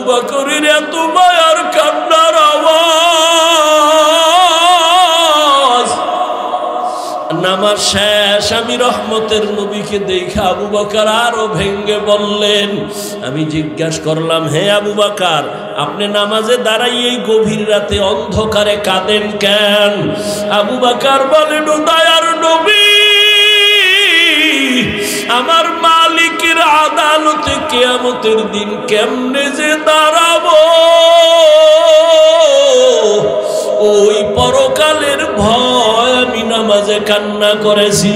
বকরের এত মায়ার কান্নার আওয়াজ। নামাজ শেষ, আমি রহমতের নবীকে দেখা আবু বকর আরো ভেঙ্গে বললেন। আমি জিজ্ঞাসা করলাম, হে আবু বকর, আপনি নামাজে দাঁড়াই এই গভীর রাতে অন্ধকারে কাঁদেন কেন? আবু বকর বলেন, ও দয়ার নবী, আমার মালিকের আদালতে কিয়ামতের দিন কেমনে যে দাঁড়াবো, ওই পরকালের ভয় আমি নামাজে কান্না করেছি।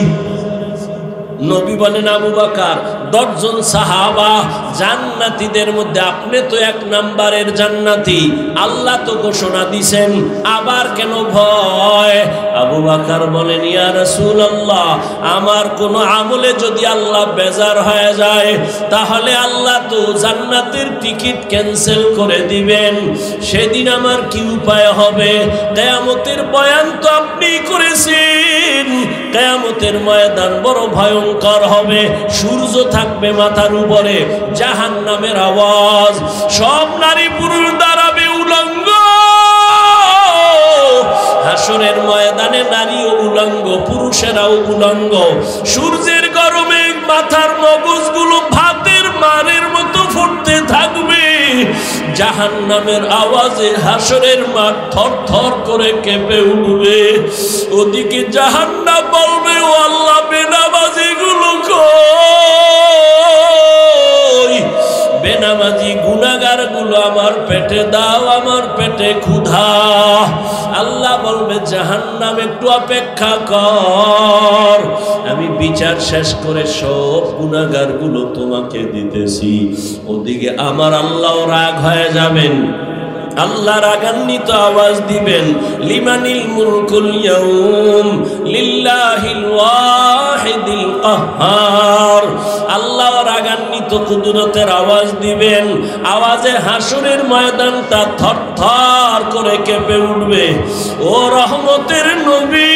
নবী বলেন, আবু বকর, 10 জন সাহাবা জান্নাতীদের মধ্যে আপনি তো 1 নাম্বারের জান্নাতি, আল্লাহ তো ঘোষণা দিছেন, আবার কেন ভয়? আবু বকর বলেন, ইয়া রাসূলুল্লাহ, আমার কোন আমলে যদি আল্লাহ বেজার হয়ে যায় তাহলে আল্লাহ তো জান্নাতের টিকিট ক্যান্সেল করে দিবেন, সেদিন আমার কি উপায় হবে? কিয়ামতের বয়ান তো আপনি করেছেন, কিয়ামতের ময়দান বড় ভয়ঙ্কর হবে, সূর্য থাকবে মাথার উপরে, জাহান্নামের আওয়াজ, সব নারী পুরুষ দাঁড়াবে উলঙ্গ। হাসরের ময়দানে নারীও উলঙ্গ, পুরুষেরাও উলঙ্গ, সূর্যের গরমে মাথার মগজগুলো ভাতের মারের মতো ফুটতে থাকবে, জাহান্নামের আওয়াজে হাসরের মাঠ থরথর করে কেঁপে উঠবে। ওদিকে জাহান্নাম বলবে, ও আল্লাহ, বেনামাজিগুলো কই? বেনামাজি গুনাহগার গুলো আমার পেটে দাও, আমার পেটে ক্ষুধা। আল্লাহ বলবে, জাহান্নাম একটু অপেক্ষা কর, আমি বিচার শেষ করে সব গুনাহগার গুলো তোমাকে দিতেছি। ওদিকে আমার আল্লাহ রাগ হয়ে যাবেন, আল্লাহ রাগান্বিত আওয়াজ দিবেন, লিমানিল মুলকুল ইয়াউম লিল্লাহিল ওয়াহিদিল কাহ্হার। আল্লাহ রাগান্বিত কুদরতের আওয়াজ দিবেন, আওয়াজে হাসরের ময়দানটা থরথর করে কেঁপে উঠবে। ও রহমতের নবী,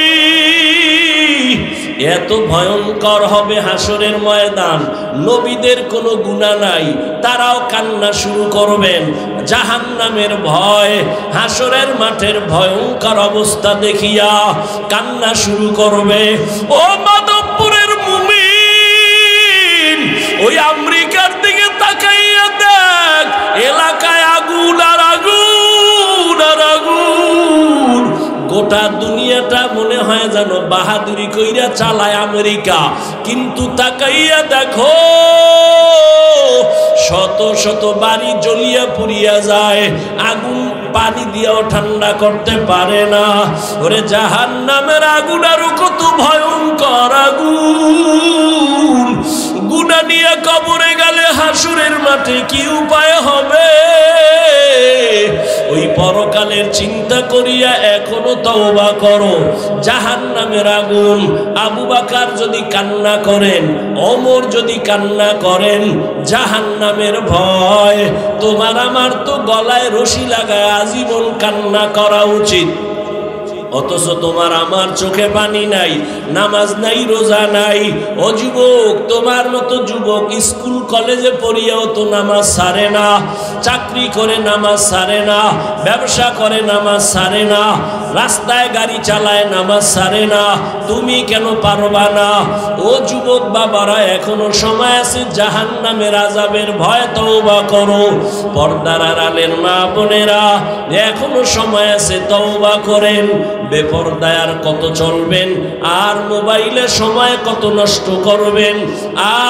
এত ভয়ঙ্কর হবে হাসরের ময়দান, নবীদের কোনো গুনাহ নাই, তারাও কান্না শুরু করবেন, জাহান্নামের ভয়, হাসরের মাঠের ভয়ঙ্কর অবস্থা দেখিয়া কান্না শুরু করবে। ও মাধবপুরের মুমিন, ওই আমেরিকার দিকে তাকাইয়া দেখ, এলাকায় আগুন আর আগুন আর আগুন, গোটা দুনিয়াটা মনে হয় যেন বাহাদুরি কইরা চালায় আমেরিকা, কিন্তু তাকাইয়া দেখো শত শত বাড়ি জ্বলিয়া পুড়িয়া যায়, আগুন পানি দিয়েও ঠান্ডা করতে পারে না। ওরে জাহান্নামের আগুন আরো কত ভয়ঙ্কর আগুন, গুনাহ নিয়ে কবরে গেলে হাসরের মাঠে কি উপায় হবে? ওই পরকালের চিন্তা করিয়া এখনো তওবা করো। জাহান্নামের আগুন, আবু বকর যদি কান্না করেন, ওমর যদি কান্না করেন, জাহান্নামের ভয়, তোমার আমার তো গলায় রশি লাগায় আজীবন কান্না করা উচিত। অথচ তোমার আমার চোখে পানি নাই, নামাজ নাই, রোজা নাই। ও যুবক, তোমার মতো যুবক স্কুল কলেজে পড়িয়াও তো নামাজ ছাড়ে না, চাকরি করে নামাজ ছাড়ে না, ব্যবসা করে নামাজ ছাড়ে না, রাস্তায় গাড়ি চালায় নামাজ ছাড়ে না, তুমি কেন পারবা না? ও যুবক বাবারা, এখনো সময় আছে, জাহান্নামের আযাবের ভয় তওবা করো। পর্দার আড়ালের মা বোনেরা, এখনো সময় আছে, তওবা করেন। বেপরদায় আর কত চলবেন, আর মোবাইলে সময় কত নষ্ট করবেন,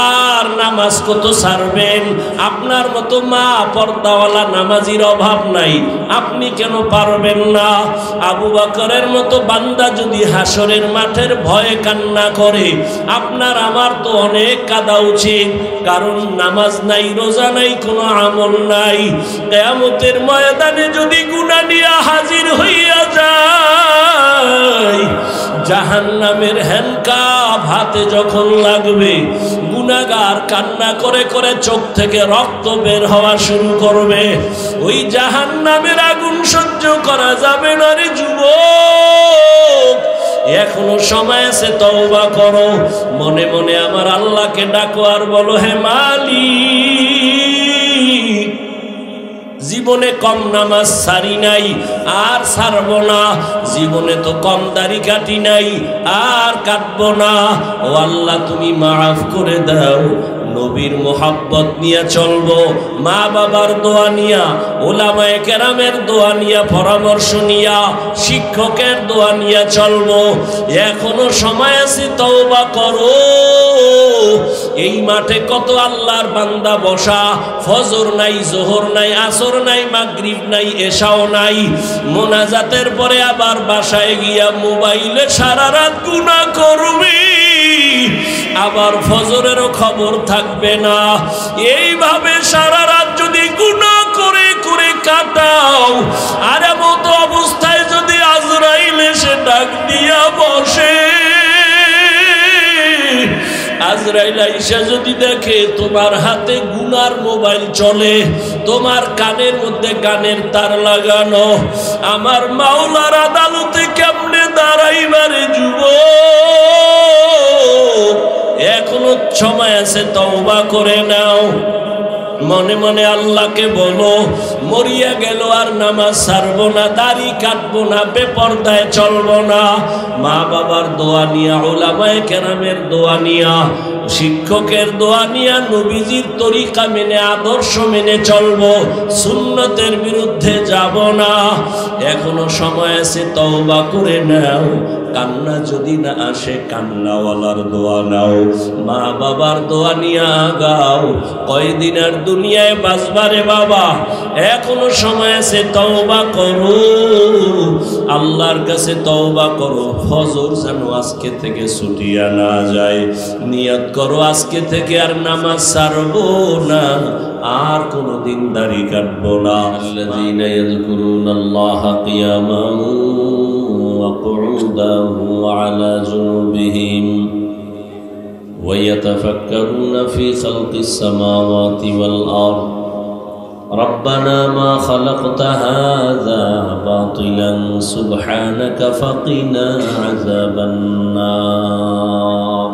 আর নামাজ কত ছাড়বেন? আপনার মতো মা পর্দাওয়ালা নামাজির অভাব নাই, আপনি কেন পারবেন না? আবু বকরের মতো বান্দা যদি হাসরের মাঠের ভয়ে কান্না করে, আপনার আমার তো অনেক কাঁদা উচিত, কারণ নামাজ নাই, রোজা নাই, কোনো আমল নাই। কিয়ামতের ময়দানে যদি গুনাহ নিয়ে হাজির হইয়া যায়, জাহান্নামের হ্যান্ডকাপ হাতে যখন লাগবে, গুনাহগার কান্না করে করে চোখ থেকে রক্ত বের হওয়া শুরু করবে। ওই জাহান্নামের আগুন সহ্য করা যাবে না রে যুবক, এখনো সময় আছে, তওবা করো। মনে মনে আমার আল্লাহকে ডাকো আর বলো, হে মালিক, জীবনে কম নামাজ ছাড়ি নাই, আর ছাড়ব না। জীবনে তো কম দাড়ি কাটি নাই, আর কাটবো না। ও আল্লাহ, তুমি মাফ করে দাও। নবীর মোহাব্বত নিয়ে চলবো, মা বাবার দোয়া নিয়া, ওলামায়ে কেরামের দোয়া নিয়া, পরামর্শ নিয়া, শিক্ষকের দোয়া নিয়ে চলবো। এখনো সময় আছে, তওবা করো। এই মাঠে কত আল্লাহর বান্দা বসা, ফজর নাই, জোহর নাই, আসর নাই, মাগরিব নাই, এশাও নাই। মোনাজাতের পরে আবার বাসায় গিয়া মোবাইলে সারা রাত গুনাহ করবি, আবার ফজরেরও খবর থাকবে না। এইভাবে সারা রাত যদি গুনাহ করে করে কাটাও, আর এমত অবস্থায় যদি আজরাইল এসে ডাক দিয়া বসে, আজরাইল আইসা যদি দেখে তোমার হাতে গুনার মোবাইল চলে, তোমার কানের মধ্যে গানের তার লাগানো, আমার মাওলার আদালতে কেমনে দাঁড়াইবারে যুবক? এখনো সময় আছে, তওবা করে নাও। মনে মনে আল্লাহকে বলো, মরিয়া গেল আর নামাজ ছাড়বো না, দাড়ি কাটবো না, বেপরদায় চলবো না। মা বাবার দোয়া নিয়া, উলামায়ে কেরামের দোয়া নিয়া, শিক্ষকের দোয়া নিয়া, নবীজির তরিকা মেনে, আদর্শ মেনে চলবো, সুন্নতের বিরুদ্ধে যাব না। এখনো সময় আছে, তওবা করে নাও। কান্না যদি না আসে, কান্নাওয়ালার দোয়া নাও, মা বাবার দোয়া নিয়ে আগাও। কয়দিন আর দুনিয়ায় বাঁচবারে বাবা, এখনো সময় আছে, তওবা করো, আল্লাহর কাছে তওবা করো। ফজর যেন আজকে থেকে ছুটিয়া না যায়। নিয়ত করো আজকে থেকে আর নামাজ ছাড়বো না, আর কোনদিন দাড়ি কাটবো না। আল্লাযীনা ইয়াযকুরুনাল্লাহা কিয়ামান ওয়া কুউদান ওয়া আলা জুনুবিহিম ওয়া ইয়াতাফাক্কারুনা ফি খালকিস সামাওয়াতি ওয়াল আরদ ربنا ما خلقت هذا باطلا سبحانك فقنا عذاب النار।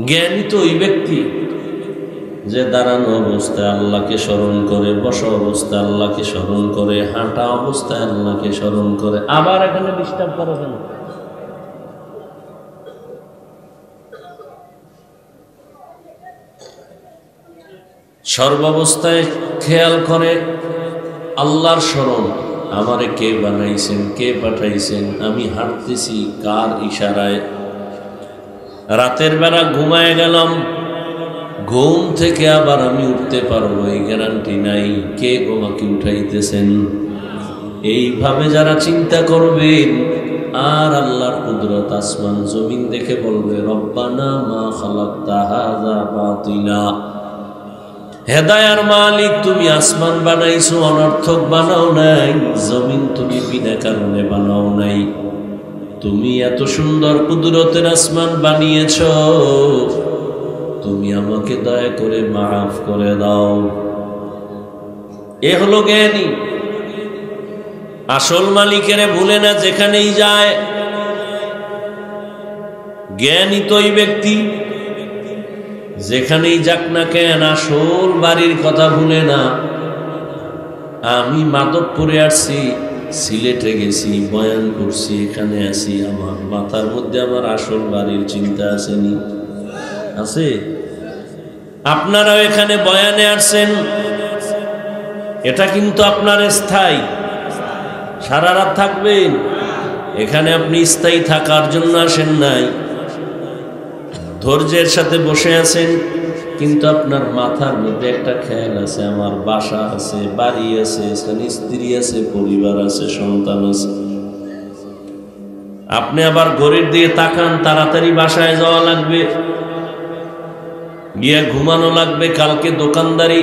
জ্ঞানী তো ওই ব্যক্তি যে দাঁড়ানো অবস্থায় আল্লাহকে স্মরণ করে, বসা অবস্থায় আল্লাহকে স্মরণ করে, হাঁটা অবস্থায় আল্লাহকে স্মরণ করে। আবার এখানে ডিস্টার্ব করো কেন? সর্বাবস্থায় খেয়াল করে আল্লাহর স্মরণ। আমারে কে বানাইছেন, কে পাঠাইছেন, আমি হাঁটতেছি কার ইশারায়। রাতের বেলা ঘুমায় গেলাম, ঘুম থেকে আবার আমি উঠতে পারবো এই গ্যারান্টি নাই। কে আমাকে উঠাইতেছেন? এইভাবে যারা চিন্তা করবেন, আর আল্লাহর কুদরত, আসমান জমিন দেখে বলবে, রব্বানা মা খালাকতা হাযা বাতিলা। হেদায়ার মালিক, তুমি আসমান বানাইছো, অনর্থক বানাও নাই। জমিন তুমি বিনা কারণে বানাও নাই। তুমি এত সুন্দর কুদরতের আসমান বানিয়েছ, তুমি আমাকে দয়া করে মাফ করে দাও। এ হলো জ্ঞানী। আসল মালিকের ভুলে না যেখানেই যায়। জ্ঞানী তো ওই ব্যক্তি যেখানেই যাক না কেন আসল বাড়ির কথা ভুলে না। আমি মাধবপুরে আসছি, সিলেটে গেছি, বয়ান করছি, এখানে আসি, আমার মাথার মধ্যে আমার আসল বাড়ির চিন্তা আসেনি? আছে? আপনারাও এখানে বয়ানে আসছেন, এটা কিন্তু আপনার স্থায়ী। সারা রাত থাকবেন এখানে, আপনি স্থায়ী থাকার জন্য আসেন নাই। ধৈর্যের সাথে বসে আছেন, কিন্তু আপনার মাথার মধ্যে একটা খেয়াল আছে, আমার বাসা আছে, বাড়ি আছে, স্ত্রী আছে, পরিবার আছে, সন্তান আছে। আপনি আবার ঘড়ির দিয়ে তাকান, তাড়াতাড়ি বাসায় যাওয়া লাগবে, গিয়ে ঘুমানো লাগবে। কালকে দোকানদারি,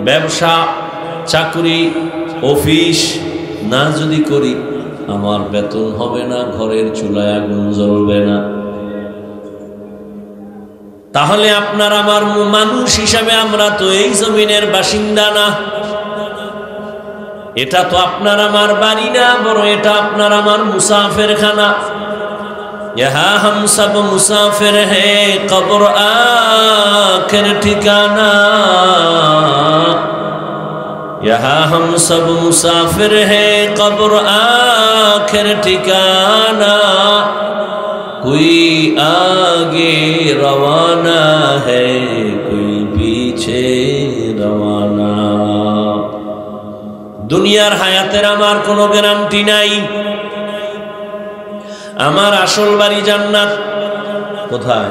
ব্যবসা, চাকরি, অফিস না যদি করি, আমার বেতন হবে না, ঘরের চুলায় আগুন জ্বলবে না। তাহলে আপনার আমার মানুষ হিসাবে আমরা তো এই জমিনের বাসিন্দা না। এটা তো আপনার আমার বাড়ি না, বরং এটা আপনার আমার মুসাফির খানা। ইহা হাম সব মুসাফির হে, কবর আখির ঠিকানা। यहाँ हम सब मुसाफिर हैं, कब्र आखिर ठिकाना, कोई आगे रवाना है, कोई पीछे रवाना। দুনিয়ার হায়াতের আমার কোনো গ্যারান্টি নাই। আমার আসল বাড়ি জান্নাত। কোথায়?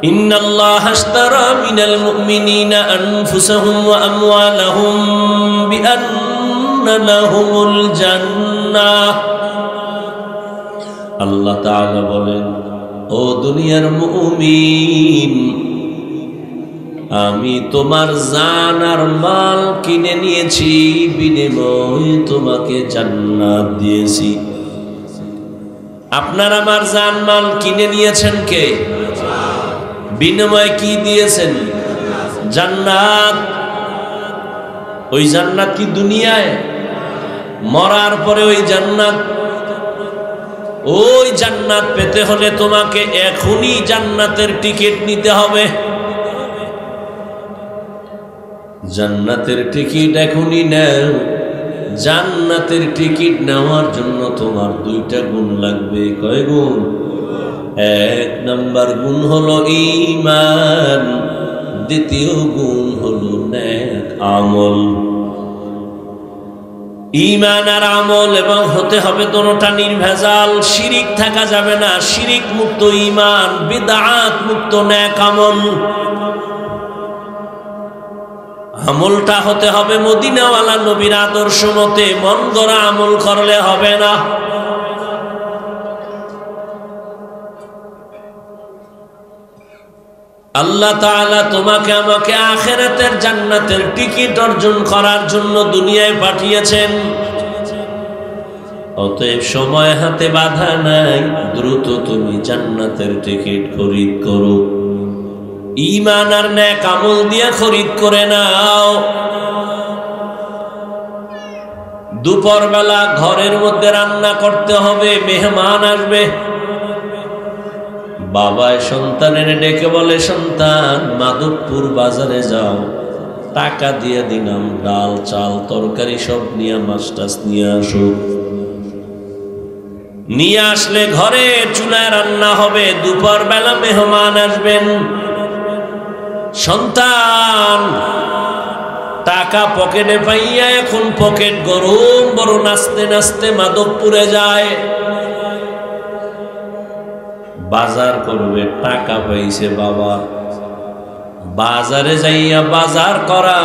ইন্নাল্লাহা আশতারা মিনাল মুমিনিনা আনফুসাহুম ওয়া আমওয়ালাহুম বিআন্না লাহুমুল জান্নাহ। আল্লাহ তাআলা বলেন, ও দুনিয়ার মুমিন, আমি তোমার জান আর মাল কিনে নিয়েছি, বিনিময়ে তোমাকে জান্নাত দিয়েছি। আপনার আমার জান মাল কিনে নিয়েছেন কে? বিনিময়ে কি দিয়েছেন? জান্নাত। ওই জান্নাত কি দুনিয়ায়? মরার পরে ওই জান্নাত। ওই জান্নাত পেতে হলে তোমাকে এখনই জান্নাতের টিকিট নিতে হবে। জান্নাতের টিকিট এখনই নাও। জান্নাতের টিকিট নেওয়ার জন্য তোমার দুইটা গুণ লাগবে। কয় গুণ? এক নাম্বার গুণ হলো ঈমান, দ্বিতীয় গুণ হলো নেক আমল। ঈমান আর আমল এবং হতে হবে দুটোটা নির্ভেজাল। শিরিক থাকা যাবে না। শিরিক মুক্ত ঈমান, বিদআত মুক্ত নেক আমল। আমলটা হতে হবে মদিনাওয়ালা নবীর আদর্শ মতে। মন গড়া আমল করলে হবে না। আল্লাহ তাআলা তোমাকে আমাকে আখিরাতের জান্নাতের টিকিট অর্জন করার জন্য দুনিয়ায় পাঠিয়েছেন। অতএব সময় হাতে বাধা নাই, দ্রুত তুমি জান্নাতের টিকিট খরিদ করো। ঈমান আর নেক আমল দিয়ে খরিদ করে নাও। দুপুর বেলা ঘরের মধ্যে রান্না করতে হবে, মেহমান আসবে। বাবায় সন্তানের ডেকে বলে, সন্তান মাধবপুর বাজারে যাও, টাকা দিয়ে দিলাম, ডাল চাল তরকারি সব নিয়ে মাছ টাছ নিয়ে আসো। নিয়ে আসলে ঘরে চুলায় রান্না হবে। দুপুর বেলা মেহমান আসবেন। সন্তান টাকা পকেটে পাইয়া এখন পকেট গরম, বড় নাচতে নাচতে মাধবপুরে যায়। বাজার করবে, টাকা পাইছে বাবা। বাজারে যাইয়া বাজার করা,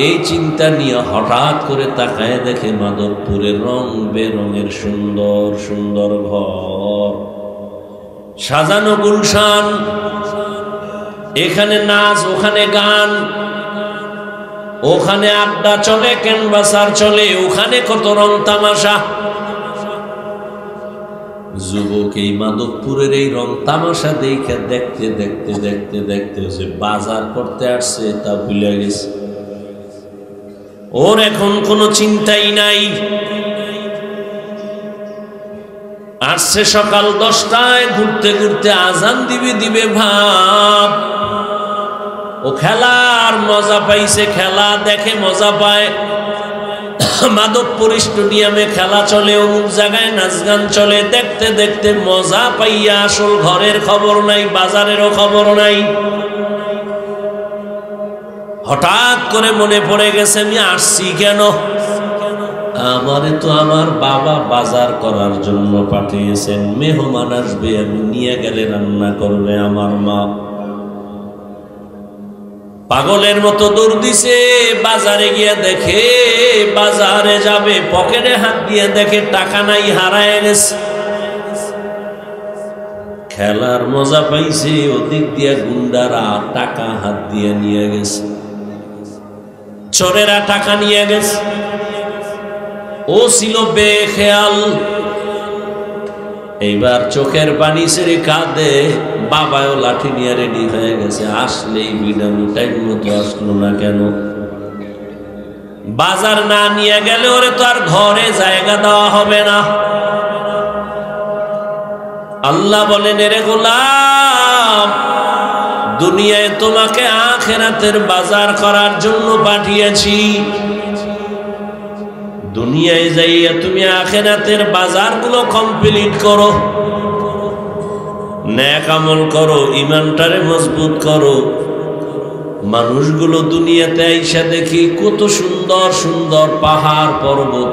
এই চিন্তা নিয়ে হঠাৎ করে তাকায় দেখে মাধবপুরের রং বেরঙের সুন্দর সুন্দর ঘর, সাজানো গুলশান। এখানে নাচ, ওখানে গান, ওখানে আড্ডা চলে, ক্যানভাসার চলে, ওখানে কত রং তামাশা। যুবক এই মাধবপুরের এই রং তামাশা দেখে দেখতে দেখতে দেখতে দেখতে যে বাজার করতে আসছে তা ভুলে গেছে। ওর এখন কোনো চিন্তাই নাই। আসছে সকাল 10টায়, ঘুরতে ঘুরতে আজান দিবে ভাব। ও খেলার মজা পাইছে, খেলা দেখে মজা পায়। মাধবপুর স্টেডিয়ামে খেলা চলে, অমুক জায়গায় নাচ গান চলে, দেখতে দেখতে মজা পাইয়া আসল ঘরের খবর নাই, বাজারেরও খবর নাই। হঠাৎ করে মনে পড়ে গেছে, আমি আসছি কেন? আমারে তো আমার বাবা বাজার করার জন্য পাঠিয়েছেন। মেহমান আসবে, আমি নিয়ে গেলে রান্না করবে আমার মা। পাগলের মতো দৌড় দিছে। বাজারে গিয়ে দেখে, বাজারে যাবে, পকেটে হাত দিয়ে দেখে টাকা নাই, হারায় গেছে। খেলার মজা পাইছে, ওদিক দিয়ে গুন্ডারা টাকা হাত দিয়ে নিয়ে গেছে, চোরেরা টাকা নিয়ে গেছে। ও ছিল বেখেয়াল। এইবার চোখের পানি ছেড়ে কাঁদে। বাবাও লাঠি নিয়ে রেডি হয়ে গেছে, আসলেই বিডামি, টাইম মতো আসলো না কেন? বাজার না নিয়ে গেলে ওরে তো আর ঘরে জায়গা দেওয়া হবে না। আল্লাহ বলেন, এরে গোলাম, দুনিয়ায় তোমাকে আখিরাতের বাজার করার জন্য পাঠিয়েছি। দুনিয়ায় যাইয়া তুমি আখিরাতের বাজারগুলো কমপ্লিট করো, নেক আমল করো, ঈমানটারে মজবুত করো। মানুষগুলো দুনিয়াতে আইসা দেখি কত সুন্দর সুন্দর পাহাড় পর্বত,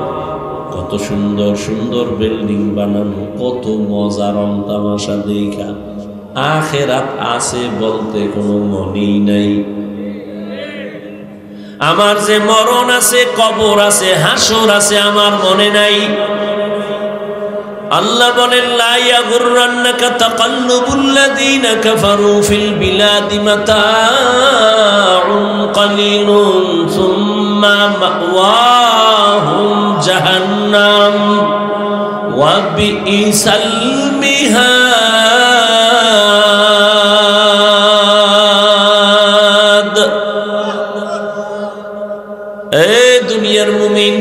কত সুন্দর সুন্দর বিল্ডিং বানানো, কত মজা রং তামাশা দেখা আখিরাত আছে বলতে কোনো মনেই নাই। আমার যে মরণ আছে, কবর আছে, হাসর আছে, আমার মনে নাই। আল্লাহ বলেন লা ইয়াগুররান্নাকা তাকাল্লুবুল্লাযীনা কাফারু ফিল বিলাদি মাতাউন কালিলুন সুম্মা মাওয়াহুম জাহান্নাম ওয়া বিইসাল মিহাদ। এই দুনিয়ার মুমিন,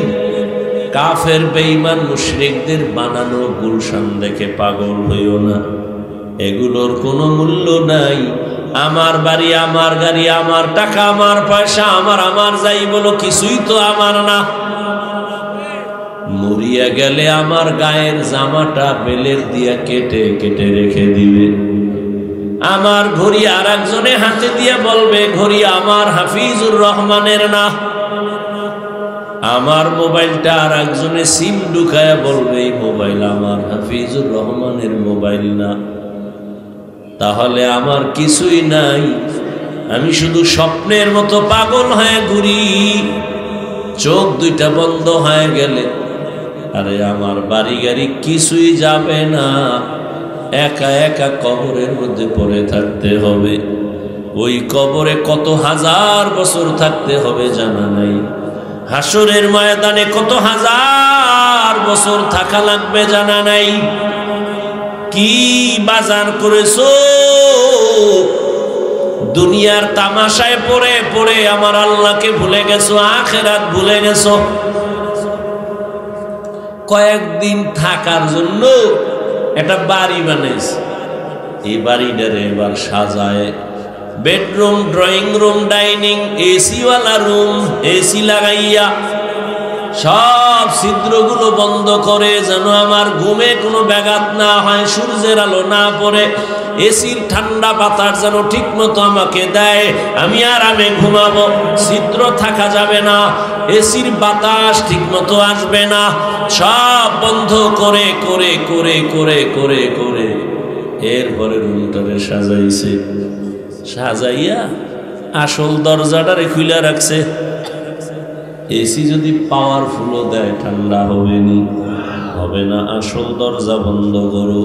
কাফের বেঈমান মুশরিকদের বানানো গুলশান দেখে পাগল হইও না, এগুলোর কোনো মূল্য নাই। আমার বাড়ি, আমার গাড়ি, আমার টাকা, আমার পয়সা, আমার যাই বলো, কিছুই তো আমার না। মরিয়া গেলে আমার গায়ের জামাটা বেলের দিয়া কেটে কেটে রেখে দিবে। আমার ঘড়ি আর একজনে হাতে দিয়া বলবে ঘড়ি আমার হাফিজুর রহমানের না। আমার মোবাইলটা আর একজনে সিম ঢুকায়া বলবে এই মোবাইল আমার হাফিজুর রহমানের মোবাইল না। তাহলে আমার কিছুই নাই, আমি শুধু স্বপ্নের মতো পাগল হয়ে ঘুরি। চোখ দুইটা বন্ধ হয়ে গেলে আরে আমার বাড়ি গাড়ি কিছুই যাবে না, একা একা কবরের মধ্যে পড়ে থাকতে হবে। ওই কবরে কত হাজার বছর থাকতে হবে জানা নাই। হাসরের ময়দানে কত হাজার বছর থাকা লাগবে জানা নাই। কি বাজার করেছো দুনিয়ার তামাশায় পড়ে পড়ে আমার আল্লাহকে ভুলে গেছো, আখিরাত ভুলে গেছো। কয়েকদিন থাকার জন্য একটা বাড়ি বানাইছে, এই বাড়িটারে এবার সাজায় বেডরুম, ড্রয়িং রুম, ডাইনিং, এসিওয়ালা রুম, এসি লাগাইয়া সব ছিদ্রগুলো বন্ধ করে যেন আমার ঘুমে কোনো ব্যাঘাত না হয়, সূর্যের আলো না পড়ে, এসির ঠান্ডা বাতাস যেন ঠিক মতো আমাকে দেয়, আমি আরামে ঘুমাবো। ছিদ্র থাকা যাবে না, এসির বাতাস ঠিক মতো আসবে না, সব বন্ধ করে করে করে করে করে করে এরপরে রুমটারে সাজাইছে। সাজাইয়া আসল দরজাটারে খুলে রাখছে। এসি যদি পাওয়ারফুলও দেয় ঠান্ডা হবে না, আসল দরজা বন্ধ করো।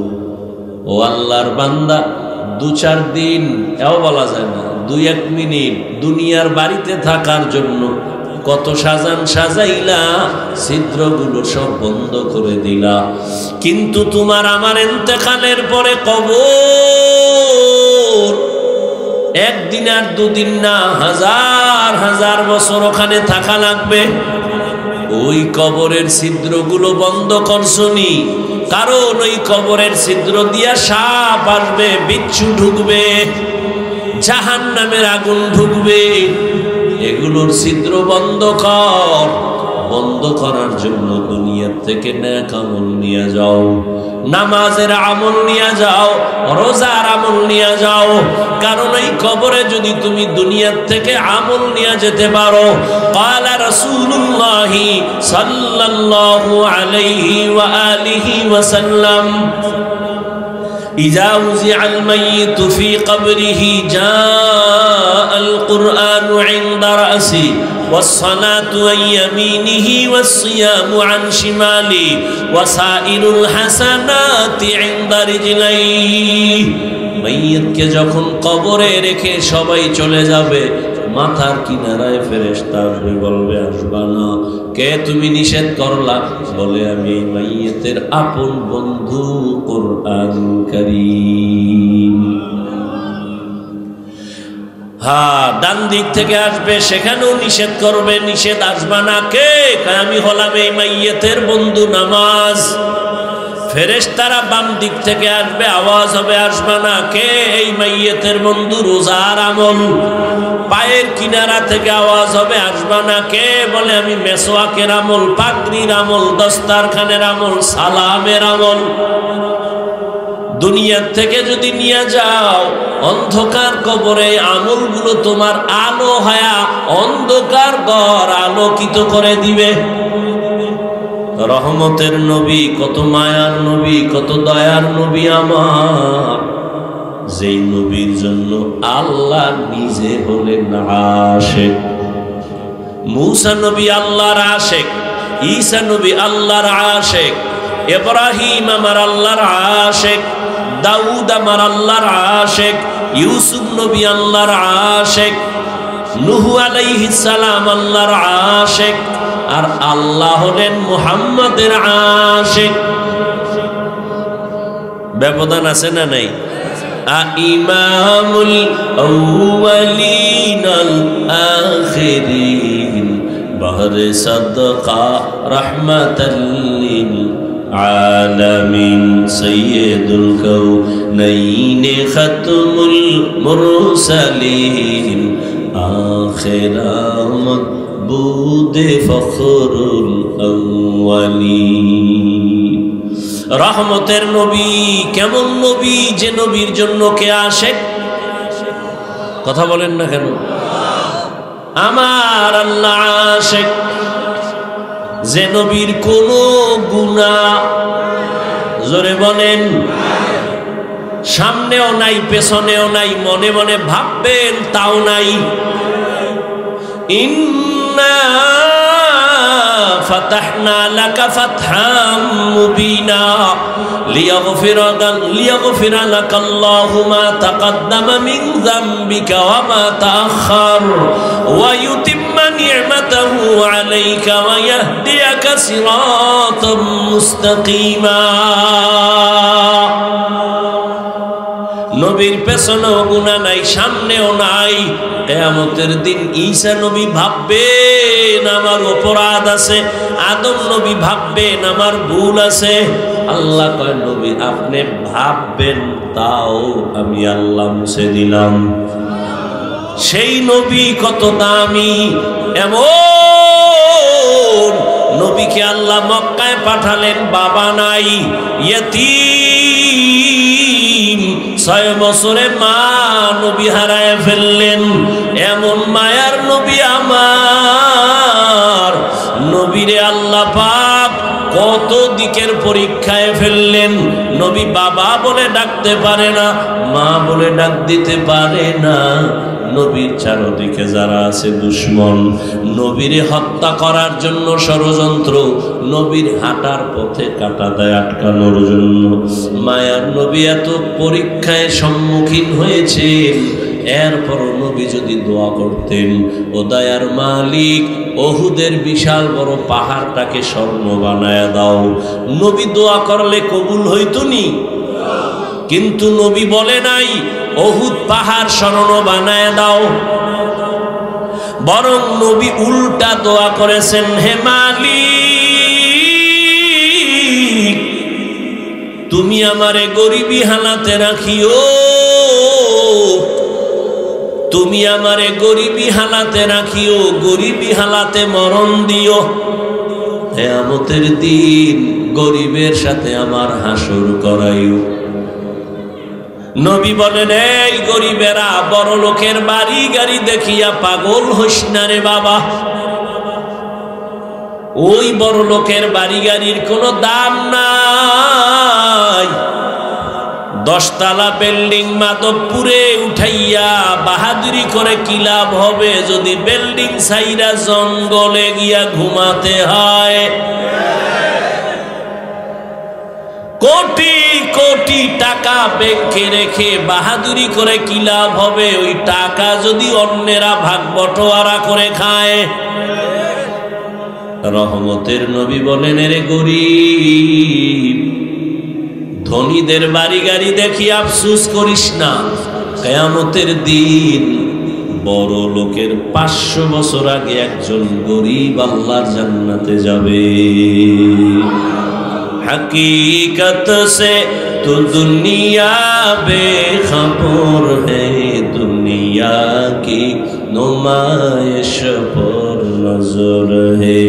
ও আল্লাহর বান্দা, 2-4 দিন এও বলা যায় না, 2-1 মিনিট দুনিয়ার বাড়িতে থাকার জন্য কত সাজাইলা, ছিদ্রগুলো সব বন্ধ করে দিলা। কিন্তু তোমার আমার ইন্তেকালের পরে কবর একদিন আর 2 দিন না, হাজার হাজার বছর ওখানে থাকা লাগবে। ওই কবরের ছিদ্রগুলো বন্ধ করছনি, কারণ ওই কবরের ছিদ্র দিয়া সাপ আসবে, বিচ্ছু ঢুকবে, জাহান্নামের আগুন ঢুকবে। এগুলোর ছিদ্র বন্ধ কর। বন্ধ করার জন্য দুনিয়ার থেকে নেক আমল নিয়ে যাও, নামাজের আমল নিয়ে যাও, রোজার আমল নিয়ে যাও। কারণ এই কবরে যদি তুমি দুনিয়ার থেকে আমল নিয়ে যেতে পারো, ক্বালা রাসূলুল্লাহ সাল্লাল্লাহু আলাইহি ওয়া আলিহি ওয়াসাল্লাম, ইযা উযিআল মাইয়িতু ফি কবরিহি জাআল কুরআনু ইনদা রাসি والصلاة عن يمينه والصيام عن شماله وسائر الحسنات عند رجليه। মাইয়িতকে যখন কবরে রেখে সবাই চলে যাবে, মাথার কিনারায় ফেরেশতা আসবে, বলবে আসবা না। কে তুমি নিষেধ করলা? বলে আমি এই মাইয়িতের আপন বন্ধু কুরআন কারীম। হ্যাঁ, ডান দিক থেকে আসবে, সেখানেও নিষেধ করবে, নিষেধ আসবা না। কে? আমি হলাম এই মাইয়িতের বন্ধু। নামাজ, ফেরেশতারা বাম দিক থেকে আসবে, আওয়াজ হবে আসবে না, কে এই মাইয়েতের বন্ধু? রোজার আমল। পায়ের কিনারা থেকে আওয়াজ হবে আসবে না, কে? বলে আমি মেসওয়াকের আমল, পাগড়ির আমল, দস্তারখানের আমল, সালামের আমল। দুনিয়ার থেকে যদি নিয়ে যাও অন্ধকার কবরে, আমলগুলো তোমার আলো হয়া অন্ধকার ঘর আলোকিত করে দিবে। রহমতের নবী, কত মায়ার নবী, কত দয়ার নবী আমার, যেই নবীর জন্য আল্লাহ নিজে হলেন আশিক। মূসা নবী আল্লাহর আশিক, ঈসা নবী আল্লাহর আশিক, ইব্রাহিম আমার আল্লাহর আশিক, দাউদ আমার আল্লাহর আশিক, ইউসুফ নবী আল্লাহর আশিক, নূহ আলাইহিস সালাম আল্লাহর আশিক, আর আল্লাহ হলেন মুহাম্মাদের আশিক। ব্যবধান আছে না নাই? ইমামুল আউয়ালিন আল আখিরিন বাহরে সাদকা রাহমাতাল লিল আলামিন সাইয়্যিদুল কাউনাইন খাতমুল মুরসালিন আখিরামত বুদে ফখরুল আউয়ালিন। রহমতের নবী কেমন নবী? যে নবীর জন্য কে আশিক? কথা বলেন না কেন? আমার আল্লাহ আশিক। যে নবীর কোনো গুনাহ, জোরে বলেন, সামনেও নাই পেছনেও নাই, মনে মনে ভাববেন তাও নাই। ইন্না ফাতাহনা লাকা ফাতহাম মুবিনা লিয়াগফিরা লাকাল্লাহু মা তাকাদ্দামা মিন যামবিকা ওয়া মা তাআখার ওয়া ইউতিম্মা নি'মাতাহু আলাইকা ওয়া ইয়াহদিয়াকা সিরাতাম মুস্তাকিমা। নবীর পেছনেও গুনাহ নাই, সামনেও নাই। কিয়ামতের দিন ঈসা নবী ভাববেন আমার অপরাধ আছে, আদম নবী ভাববেন আমার ভুল আছে। আল্লাহ কয় নবী আপনি ভাববেন, তাও আমি আল্লাহ মুছে দিলাম। সেই নবী কত দামি! এমন নবীকে আল্লাহ মক্কায় পাঠালেন, বাবা নাই, ইয়তীম, 6 বছরে মা নবী হারায় ফেললেন। এমন মায়ার নবী আমার নবীরে আল্লাহ পাক কত দিকের পরীক্ষায় ফেললেন। নবী বাবা বলে ডাকতে পারে না, মা বলে ডাক দিতে পারে না। নবীর চারদিকে যারা আছে দুশ্মন, নবীরে হত্যা করার জন্য ষড়যন্ত্র, নবীর হাঁটার পথে কাঁটা দেয় আটকানোর জন্য। মায়ার নবী এত পরীক্ষায় সম্মুখীন হয়েছেন, এরপরও নবী যদি দোয়া করতেন, ও দয়ার মালিক ওহুদের বিশাল বড় পাহাড়টাকে স্বর্ণ বানায় দাও, নবী দোয়া করলে কবুল হইতো নি? কিন্তু নবী বলে নাই ওহুদ পাহাড় স্বর্ণ বানায় দাও, বরং নবী উল্টা দোয়া করেছেন, হে মালিক তুমি আমারে গরিবী হালাতে রাখিও, তুমি আমারে গরিবী হালাতে রাখিও, গরিবী হালাতে মরণ দিও। কিয়ামতের দিন গরিবের সাথে আমার হাসর করাইও। নবী বলেন, এই গরিবেরা বড় লোকের বাড়ি গাড়ি দেখিয়া পাগল হইস না রে বাবা। ওই বড় লোকের বাড়ি গাড়ির কোনো দাম নাই। 10 তলা বিল্ডিং মাধবপুরে উঠাইয়া বাহাদুরি করে কি লাভ হবে যদি বিল্ডিং ছাইরা জঙ্গলে গিয়া ঘুমাতে হয়? কোটি কোটি টাকা ব্যাংকে রেখে বাহাদুরি করে কি লাভ হবে? ওই টাকা যদি অন্যেরা ভাগ বটোয়ারা করে খায়। রহমতের নবী বলেন, রে গরিব, ধনীদের বাড়ি গাড়ি দেখি আফসোস করিস না। কিয়ামতের দিন বড় লোকের 500 বছর আগে একজন গরিব আল্লাহর জান্নাতে যাবে। हकीकत से तो दुनिया बेखबर है, दुनिया की नुमाइश पर नजर है।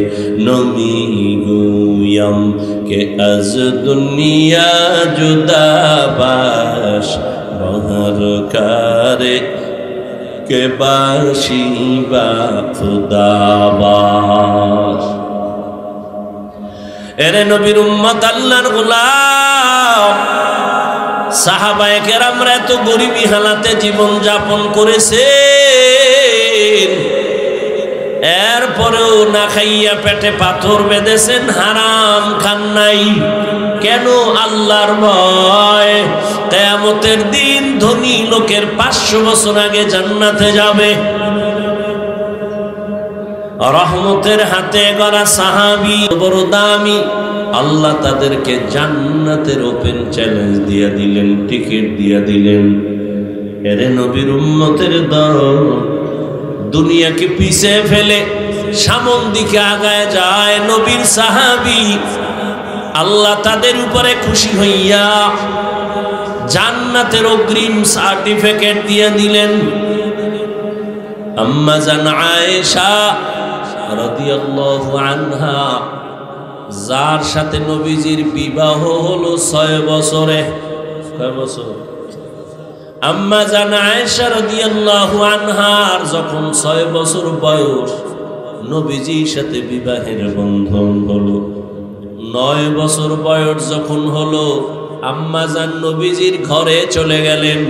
नमी गुयम के अज दुनिया जुदा बाश बहर करे के बाशी बा खुदाबाश। এরে নবীর উম্মত আল্লাহর গোলাম, সাহাবায়ে কেরামরা এত গরিবী হালাতে জীবন যাপন করেছেন, এরপরেও না খাইয়া পেটে পাথর বেঁধেছেন, হারাম খান নাই। কেন? আল্লাহর ভয়। কিয়ামতের দিন ধনী লোকের 500 বছর আগে জান্নাতে যাবে। রহমতের হাতে গড়া সাহাবী বড় দামি, আল্লাহ তাদেরকে জান্নাতের ওপেন চ্যালেঞ্জ দিয়ে দিলেন, টিকিট দিয়ে দিলেন। এরে নবীর উম্মতের দল দুনিয়াকে পিছে ফেলে সামন দিকে আগায় যায় নবীর সাহাবী। আল্লাহ তাদের উপরে খুশি হইয়া জান্নাতের অগ্রিম সার্টিফিকেট দিয়ে দিলেন। আম্মা জান আয়েশা রাদিয়াল্লাহু আনহা, যার সাথে নবীজির বিবাহ হলো 6 বছরে। কয় বছর? আম্মা জান আয়েশা রাদিয়াল্লাহু আনহার যখন 6 বছর বয়স, নবীজির সাথে বিবাহের বন্ধন হলো। 9 বছর বয়স যখন হলো, আম্মা জান নবীজির ঘরে চলে গেলেন।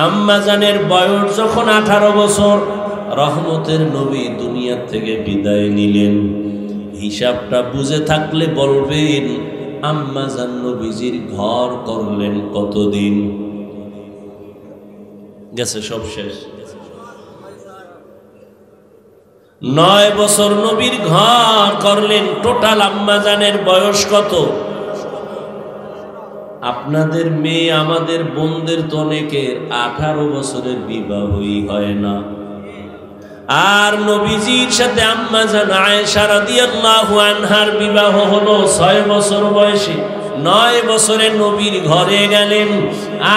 আম্মা জানের বয়স যখন 18 বছর, রহমতের নবী দুনিয়া থেকে বিদায় নিলেন। হিসাবটা বুঝে থাকলে বলবেন, আম্মা জান নবীজির ঘর করলেন কতদিন? গেছে সব শেষ। 9 বছর নবীর ঘর করলেন। টোটাল আম্মা জানের বয়স কত? আপনাদের মেয়ে, আমাদের বোনদের তো অনেকের 18 বছরের বিবাহই হয় না। আর নবীজির সাথে আম্মা জান আয়েশা রাদিয়াল্লাহু আনহার বিবাহ হলো 6 বছর বয়সে। 9 বছরে নবীর ঘরে গেলেন,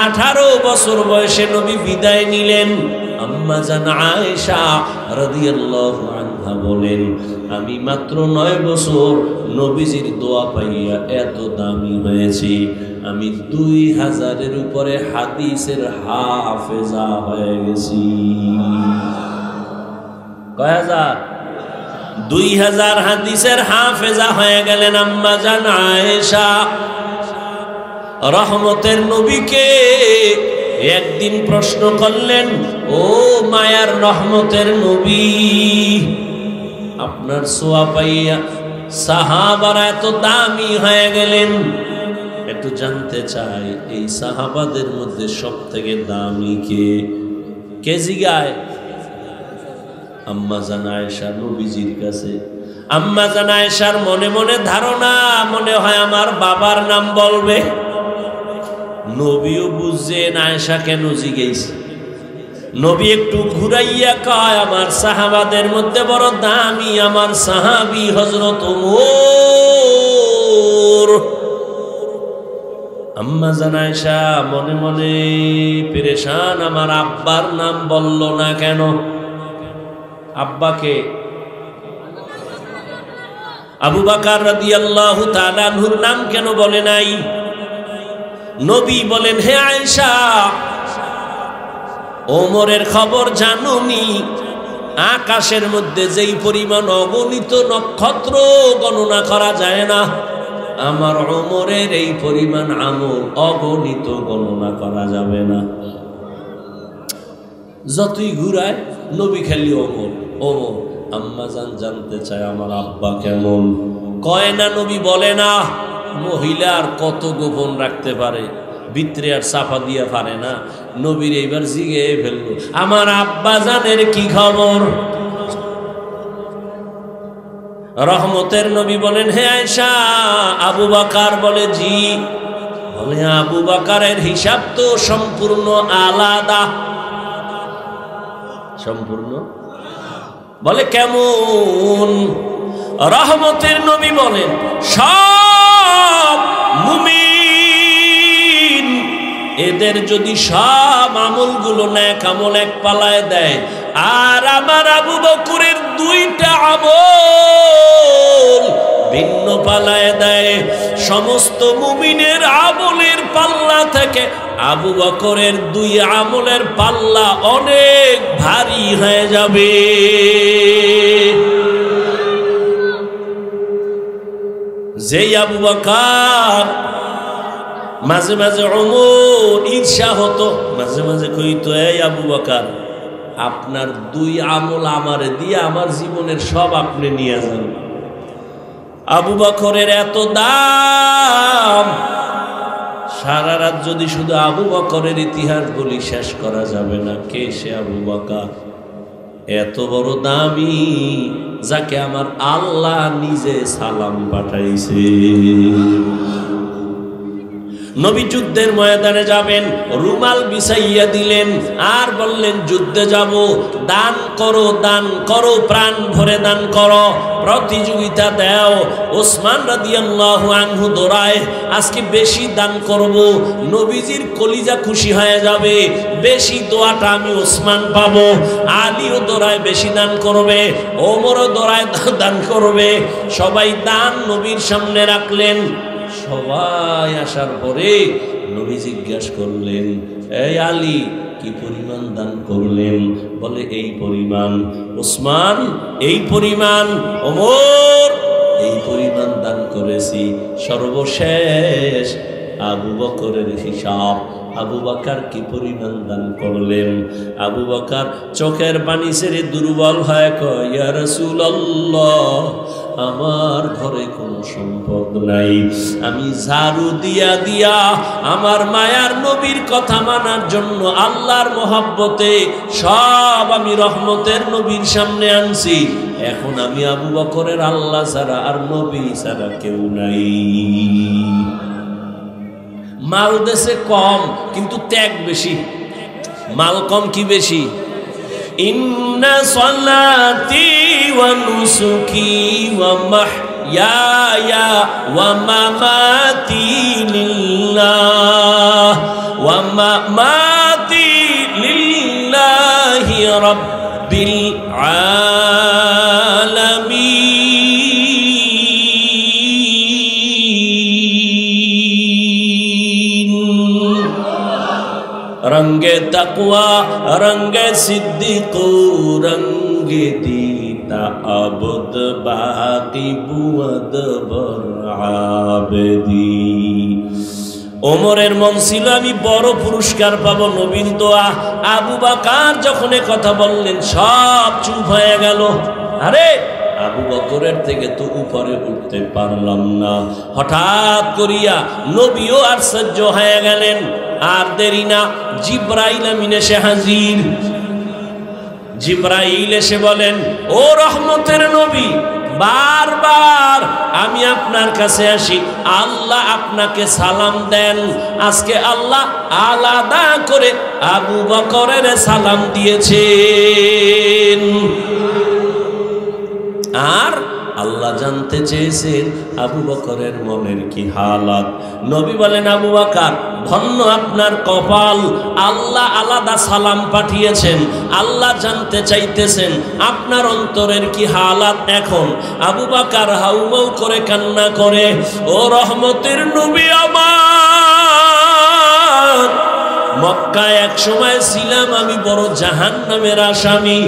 18 বছর বয়সে নবী বিদায় নিলেন। আম্মা জান আয়েশা রাদিয়াল্লাহু আনহা বলেন, আমি মাত্র 9 বছর নবীজির দোয়া পাইয়া এত দামি হয়েছি, আমি 2000-এর উপরে হাদিসের হাফেজা হয়ে গেছি। কয় হাজার? 2000 হাদিসের হাফেজা হয়ে গেলেন আম্মা জান আয়েশা। রহমতের নবীকে একদিন প্রশ্ন করলেন, ও মায়ার রহমতের নবী, আপনার সোয়া পাইয়া সাহাবারা এত দামি হয়ে গেলেন, একটু জানতে চাই এই সাহাবাদের মধ্যে সব থেকে দামি কে? কে জিগায়? আম্মা জান আয়েশা নবীজির কাছে। আম্মা জান আয়েশার মনে মনে ধারণা, মনে হয় আমার বাবার নাম বলবে। নবীও বুঝছেন আয়েশা কেন জিজ্ঞেস। নবী একটু ঘুরাইয়া কয়, আমার সাহাবাদের মধ্যে বড় দামি আমার সাহাবী হযরত ওমর। আম্মা জান আয়েশা মনে মনে পেরেশান, আমার আব্বার নাম বলল না কেন? আব্বাকে আবু বকর রাদিয়াল্লাহু তাআলা আনহুর নাম কেন বলে নাই? নবী বলেন, হে আয়েশা, ওমরের খবর জানুনি? আকাশের মধ্যে যেই পরিমাণ অগণিত নক্ষত্র গণনা করা যায় না, আমার ওমরের এই পরিমাণ আমল অগণিত গণনা করা যাবে না। যতই ঘুরায় নবী খালি ওমর ওমর। আম্মা জান জানতে চায় আমার আব্বা কেমন? কয় না, নবী বলে না। মহিলা আর কত গোপন রাখতে পারে, ভিতরে আর চাপা দিয়া পারে না। নবীর এইবার জিগে ফেলল, আমার আব্বা জানের কি খবর? রহমতের নবী বলেন, হে আয়েশা, আবু বকর? বলে জি। বলে আবু বকরের হিসাব তো সম্পূর্ণ আলাদা। সম্পূর্ণ? বলে কেমন? রহমতের নবী বলেন, সব মুমিন এদের যদি সব আমলগুলো নেক আমল এক পালায় দেয়, আর আমার আবু বকরের দুইটা আমল ভিন্ন পালায় দেয়, সমস্ত মুমিনের আমলের পাল্লা থেকে আবু বকরের দুই আমলের পাল্লা অনেক ভারী হয়ে যাবে। যেই আবু বকর মাঝে মাঝে ওমর ঈর্ষা হতো, মাঝে মাঝে কইতো, এই আবু বকর আপনার দুই আমল আমারে দিয়ে আমার জীবনের সব আপনি নিয়ে যান। আবু বকরের এত দাম, সারা রাত যদি শুধু আবু বকরের ইতিহাস বলি শেষ করা যাবে না। কে সে আবু বকর? এত বড় দামি, যাকে আমার আল্লাহ নিজে সালাম পাঠাইছে। নবী যুদ্ধের ময়দানে যাবেন, রুমাল বিছাইয়া দিলেন আর বললেন যুদ্ধে যাব, দান করো, দান করো, প্রাণ ভরে দান করো, প্রতিযোগিতা দাও। ওসমান রাদিয়াল্লাহু আনহু দৌড়ায়, আজকে বেশি দান করব, নবীজির কলিজা খুশি হয়ে যাবে, বেশি দোয়াটা আমি ওসমান পাবো। আলীও দৌড়ায় বেশি দান করবে, ওমরও দৌড়ায় দান করবে। সবাই দান নবীর সামনে রাখলেন। সবাই আসার পরে নবী জিজ্ঞাসা করলেন, এই আলী কি পরিমাণ দান করলেন? বলে এই পরিমাণ। ওসমান এই পরিমাণ। ওমর এই পরিমাণ দান করেছি। সর্বশেষ আবু বকরের হিসাব। আবু বকর কি পরিমাণ দান করলেন? আবু বকর চোখের পানি ছেড়ে দুর্বল হয়ে কয়, ইয়া রাসূলুল্লাহ, আমার ঘরে কোনো সম্পদ নাই, আমি ঝাড়ু দিয়া দিয়া আমার মায়ার নবীর কথা মানার জন্য আল্লাহর মহব্বতে সব আমি রহমতের নবীর সামনে আনছি। এখন আমি আবু বকরের আল্লাহ ছাড়া আর নবী ছাড়া কেউ নাই। মাল দেশে কম কিন্তু ত্যাগ বেশি। মাল কম কি বেশি? ইন্না সালাতি ওয়া নুসুকি ওয়া মাহইয়ায়া ওয়া মামাতি লিল্লাহ ওয়া মামাতি লিল্লাহি রাব্বিল আলামিন। रंगे तकवा रंगे सिद्दीको रंगे दीता अबद बाकी बुअद बर आबदी। ওমরের মন ছিল আমি বড় পুরস্কার পাবো, নবীর দোয়া। আবু বকর যখন কথা বললেন সব চুপ হয়ে গেল। আরে আবু বকরের থেকে তো উপরে উঠতে পারলাম না। হঠাৎ করিয়া নবীও আশ্চর্য হয়ে গেলেন। আর দেরি না, জিব্রাইল আমিন এসে হাজির। জিব্রাইল এসে বলেন, ও রহমতের নবী, বারবার আমি আপনার কাছে আসি, আল্লাহ আপনাকে সালাম দেন। আজকে আল্লাহ আলাদা করে আবু বকরের সালাম দিয়েছেন। আর আল্লাহ জানতে চেয়েছেন আবু বকরের মনের কি হালাত। নবী বলেন, আবু বকর ধন্য আপনার কপাল, আল্লাহ আলাদা সালাম পাঠিয়েছেন। আল্লাহ জানতে চাইতেছেন আপনার অন্তরের কি হালাত এখন। আবু বকর হাউমাউ করে কান্না করে, ও রহমতের নবী আমার, মক্কায় এক সময় ছিলাম আমি বড় জাহান্নামের আসামি।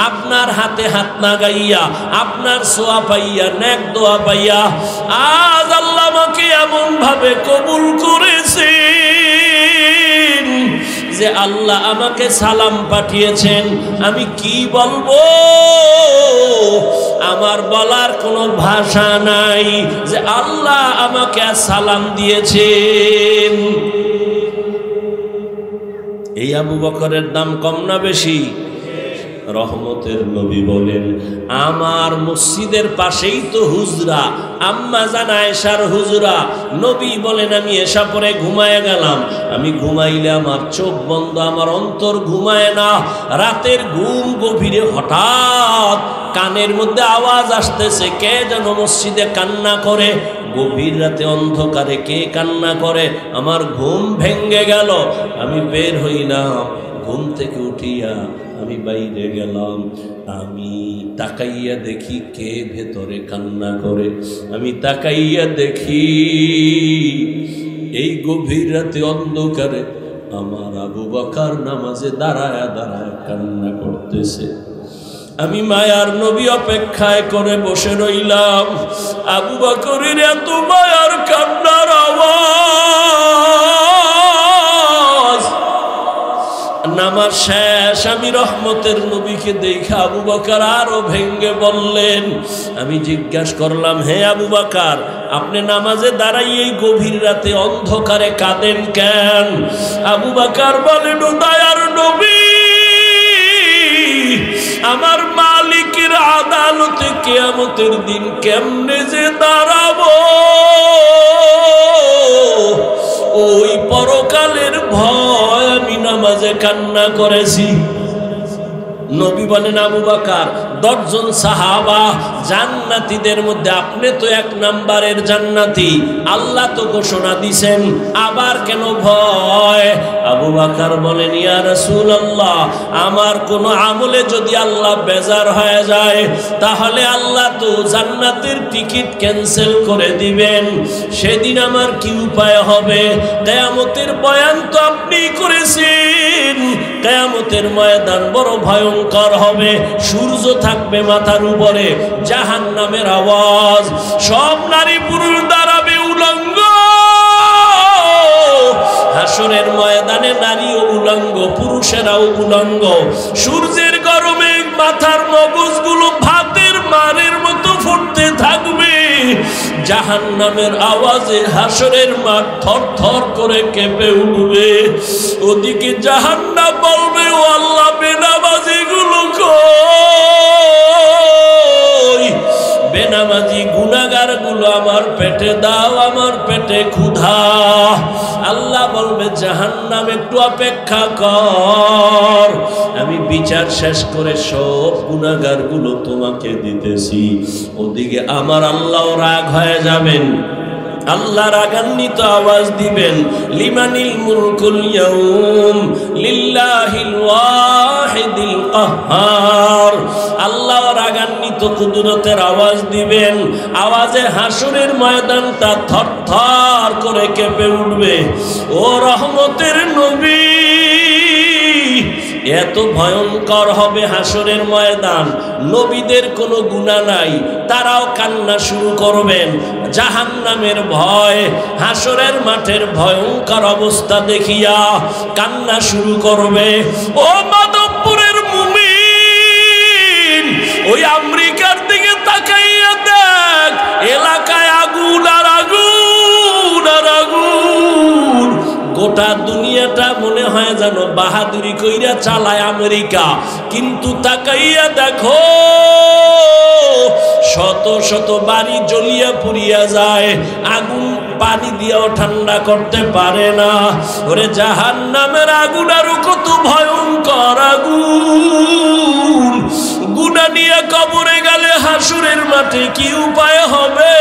আপনার হাতে হাত লাগাইয়া, আপনার সোয়া পাইয়া, নেক দোয়া পাইয়া আজ আল্লাহ আমাকে এমন ভাবে কবুল করেছেন যে আল্লাহ আমাকে সালাম পাঠিয়েছেন। আমি কি বলবো? আমার বলার কোনো ভাষা নাই যে আল্লাহ আমাকে সালাম দিয়েছেন। এই আবু বকরের দাম কম না বেশি? রহমতের নবী বলেন, আমার মসজিদের পাশেই তো হুজরা, আম্মা জান আয়েশার হুজরা। নবী বলেন, আমি এসা পরে ঘুমায় গেলাম। আমি ঘুমাইলে আমার চোখ বন্ধ, আমার অন্তর ঘুমায় না। রাতের ঘুম গভীরে হঠাৎ কানের মধ্যে আওয়াজ আসতেছে, কে যেন মসজিদে কান্না করে। গভীর রাতে অন্ধকারে কে কান্না করে? আমার ঘুম ভেঙ্গে গেল। আমি বের হইলাম, ঘুম থেকে উঠিয়া আমি বাইরে গেলাম। আমি তাকাইয়া দেখি কে ভেতরে কান্না করে। আমি তাকাইয়া দেখি এই গভীর রাতে অন্ধকারে আমার আবু বকর নামাজে দাঁড়ায়া দাঁড়ায় কান্না করতেছে। আমি মায়ার নবী অপেক্ষায় করে বসে রইলাম। আবু বকরের এত মায়ার কান্নার আওয়াজ। নামাজ শেষ, আমি রহমতের নবীকে দেখা আবু বকর আরো ভেঙ্গে বললেন। আমি জিজ্ঞাসা করলাম, হে আবু বকর, আপনি নামাজে দাঁড়াই এই গভীর রাতে অন্ধকারে কাঁদেন কেন? আবু বকর বলেন, ও দয়ার নবী, আমার মালিকের আদালতে কিয়ামতের দিন কেমনে যে দাঁড়াবো, ওই পরকালের ভয় আমি নামাজে কান্না করেছি। নবী বলেন, আবু বকর, 10 জন সাহাবা জান্নাতীদের মধ্যে আপনি তো 1 নাম্বারের জান্নাতি। আল্লাহ তো ঘোষণা দিছেন, আবার কেন ভয়? আবু বকর বলেন, ইয়া রাসূলুল্লাহ, আমার কোন আমলে যদি আল্লাহ বেজার হয়ে যায়, তাহলে আল্লাহ তো জান্নাতের টিকিট ক্যান্সেল করে দিবেন। সেদিন আমার কি উপায় হবে? কিয়ামতের বয়ান তো আপনি করেছেন, কিয়ামতের ময়দান বড় ভয়ঙ্কর হবে। সূর্য থাকবে মাথার উপরে, জাহান্নামের আওয়াজ, সব নারী পুরুষ দাঁড়াবে উলঙ্গ। হাসরের ময়দানে নারীও উলঙ্গ, পুরুষেরাও উলঙ্গ। সূর্যের গরমে মাথার মগজগুলো ভাতের মারের মতো ফুটতে থাকবে। জাহান্নামের আওয়াজে হাসরের মাঠ থরথর করে কেঁপে উঠবে। ওদিকে জাহান্নাম বলবে, ও আল্লাহ, বেনামাজিগুলো কই? বেনামাজি গুনাহগার গুলো আমার পেটে দাও, আমার পেটে ক্ষুধা। আল্লাহ বলবে, জাহান্নাম একটু অপেক্ষা কর, আমি বিচার শেষ করে সব গুনাহগার গুলো তোমাকে দিতেছি। ওদিকে আমার আল্লাহ রাগ হয়ে যাবেন। আল্লাহ রাগান্বিত আওয়াজ দিবেন, লিমানিল মুলকুল ইয়াউম লিল্লাহিল ওয়াহিদিল কাহ্হার। আল্লাহ রাগান্বিত কুদরতের আওয়াজ দিবেন। আওয়াজে হাসরের ময়দানটা থরথর করে কেঁপে উঠবে। ও রহমতের নবী, এত ভয়ঙ্কর হবে হাসরের ময়দান। নবীদের কোনো গুনাহ নাই, তারাও কান্না শুরু করবেন। জাহান্নামের ভয়, হাসরের মাঠের ভয়ঙ্কর অবস্থা দেখিয়া কান্না শুরু করবে। ও মাধবপুরের মুমিন, ওই আমেরিকার দিকে তাকাইয়া দেখ, এলাকায় আগুন আর আগুন আর আগুন। গোটা দুনিয়াটা মনে হয় যেন বাহাদুরি কইরা চালায় আমেরিকা, কিন্তু তাকাইয়া দেখো শত শত বাড়ি জ্বলিয়া পুড়িয়া যায়, আগুন পানি দিয়েও ঠান্ডা করতে পারে না। ওরে জাহান্নামের আগুন আরো কত ভয়ঙ্কর আগুন। গুনাহ নিয়ে কবরে গেলে হাসরের মাঠে কি উপায় হবে?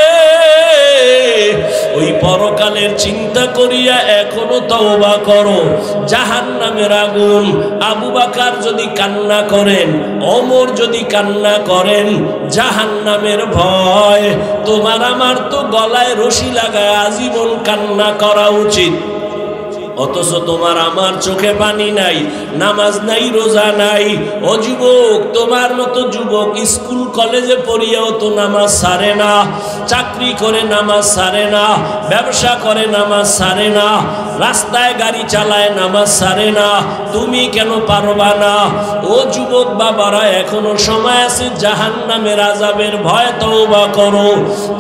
ওই পরকালের চিন্তা করিয়া এখনো তওবা করো। জাহান্নামের আগুন। আবু বকর যদি কান্না করেন, ওমর যদি কান্না করেন, জাহান্নামের ভয়, তোমার আমার তো গলায় রশি লাগায় আজীবন কান্না করা উচিত। অথচ তোমার আমার চোখে পানি নাই, নামাজ নাই, রোজা নাই। ও যুবক, তোমার মতো যুবক স্কুল কলেজে পড়িয়াও তো নামাজ ছাড়ে না, চাকরি করে নামাজ ছাড়ে না, ব্যবসা করে নামাজ ছাড়ে না, রাস্তায় গাড়ি চালায় নামাজ ছাড়ে না। তুমি কেন পারবা না? ও যুবক বাবারা, এখনো সময় আছে, জাহান্নামের আযাবের ভয় তওবা করো।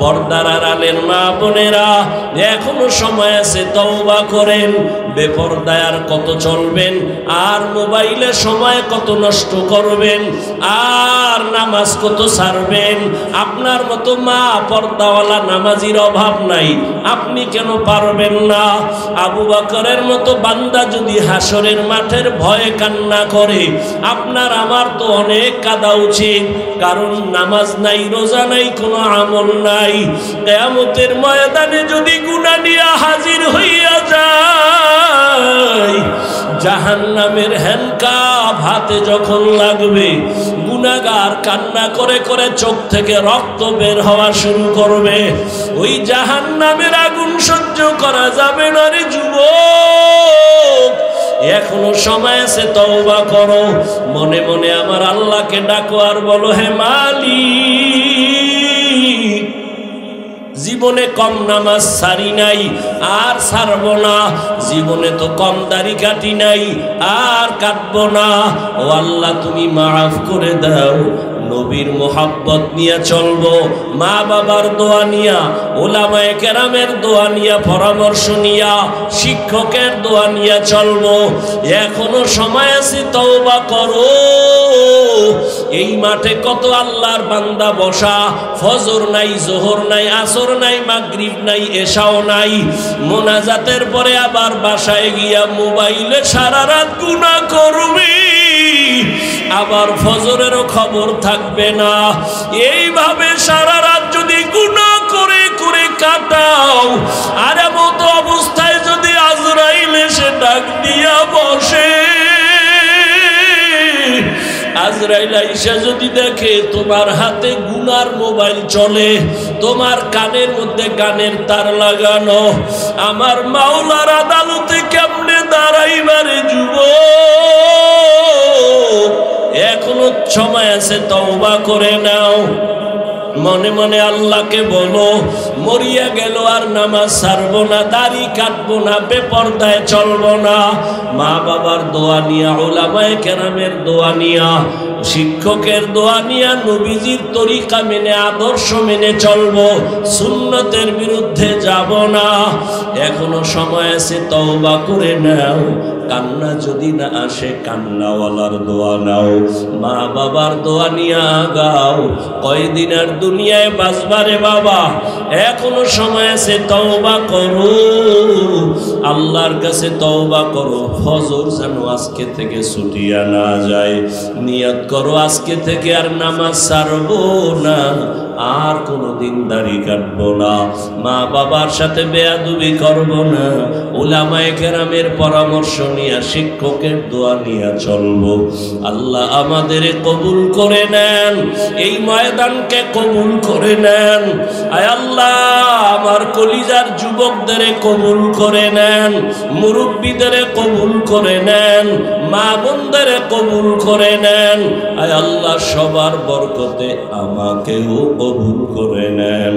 পর্দার আড়ালের মা বোনেরা, এখনো সময় আছে, তওবা করেন। বেপরদায় আর কত চলবেন, আর মোবাইলে সময় কত নষ্ট করবেন, আর নামাজ কত ছাড়বেন। আপনার মতো মা পর্দাওয়ালা নামাজির অভাব নাই, আপনি কেন পারবেন না? আবু বকরের মতো বান্দা যদি হাসরের মাঠের ভয়ে কান্না করে, আপনার আমার তো অনেক কাঁদা উচিত। কারণ নামাজ নাই, রোজা নাই, কোনো আমল নাই। কিয়ামতের ময়দানে যদি গুনাহ নিয়ে হাজির হইয়া যায়, জাহান্নামের হ্যান্ডকাপ হাতে যখন লাগবে, গুনাহগার কান্না করে করে চোখ থেকে রক্ত বের হওয়া শুরু করবে। ওই জাহান্নামের আগুন সহ্য করা যাবে না রে যুবক, এখনো সময় আছে, তওবা করো। মনে মনে আমার আল্লাহকে ডাকো আর বলো, হে মালিক, জীবনে কম নামাজ ছাড়ি নাই, আর ছাড়বো না। জীবনে তো কম দাড়ি কাটি নাই, আর কাটবো না। ও আল্লাহ, তুমি মাফ করে দাও। নবীর মোহাব্বত নিয়ে চলবো, মা বাবার দোয়া নিয়া, ওলামায়ে কেরামের দোয়া নিয়া, পরামর্শ নিয়া, শিক্ষকের দোয়া নিয়ে চলবো। এখনো সময় আছে, তওবা করো। এই মাঠে কত আল্লাহর বান্দা বসা, ফজর নাই, জোহর নাই, আসর নাই, মাগরিব নাই, এশাও নাই। মোনাজাতের পরে আবার বাসায় গিয়া মোবাইলে সারা রাত গুনাহ করবি, আবার ফজরেরও খবর থাকবে না। এইভাবে সারা রাত যদি গুনাহ করে করে কাটাও, আর এমত অবস্থায় যদি আজরাইল এসে ডাক দিয়া বসে, আজরাইল আইসা যদি দেখে তোমার হাতে গুনার মোবাইল চলে, তোমার কানের মধ্যে গানের তার লাগানো, আমার মাওলার আদালতে কেমনে দাঁড়াইবারে যুবক? এখনো সময় আছে, তওবা করে নাও। মনে মনে আল্লাহকে বলো, মরিয়া গেল আর নামাজ ছাড়বো না, দাড়ি কাটবো না, বেপরদায় চলবো না। মা বাবার দোয়া নিয়া, উলামায়ে কেরামের দোয়া নিয়া, শিক্ষকের দোয়া নিয়া, নবীজির তরিকা মেনে, আদর্শ মেনে চলবো, সুন্নতের বিরুদ্ধে যাব না। এখনো সময় আছে, তওবা করে নাও। কান্না যদি না আসে, কান্নাওয়ালার দোয়া নাও, মা বাবার দোয়া নিয়ে আগাও। কয়দিন আর দুনিয়ায় বাঁচবারে বাবা, এখনো সময় আছে, তওবা করো, আল্লাহর কাছে তওবা করো। ফজর যেন আজকে থেকে ছুটিয়া না যায়। নিয়ত করো আজকে থেকে আর নামাজ ছাড়বো না, আর কোনোদিন দাড়ি কাটবো না, মা বাবার সাথে বেয়াদবি করবো না, উলামায়ে কেরামের পরামর্শ নিয়ে, শিক্ষকের দোয়া নিয়ে চলবো। আল্লাহ আমাদের কবুল করে নেন, এই ময়দানকে কবুল করে নেন। আয় আল্লাহ, আমার কলিজার যুবকদের কবুল করে নেন, মুরব্বীদের কবুল করে নেন, মা বোনদের কবুল করে নেন। আয় আল্লাহ, সবার বরকতে আমাকেও কবুল করে নেন।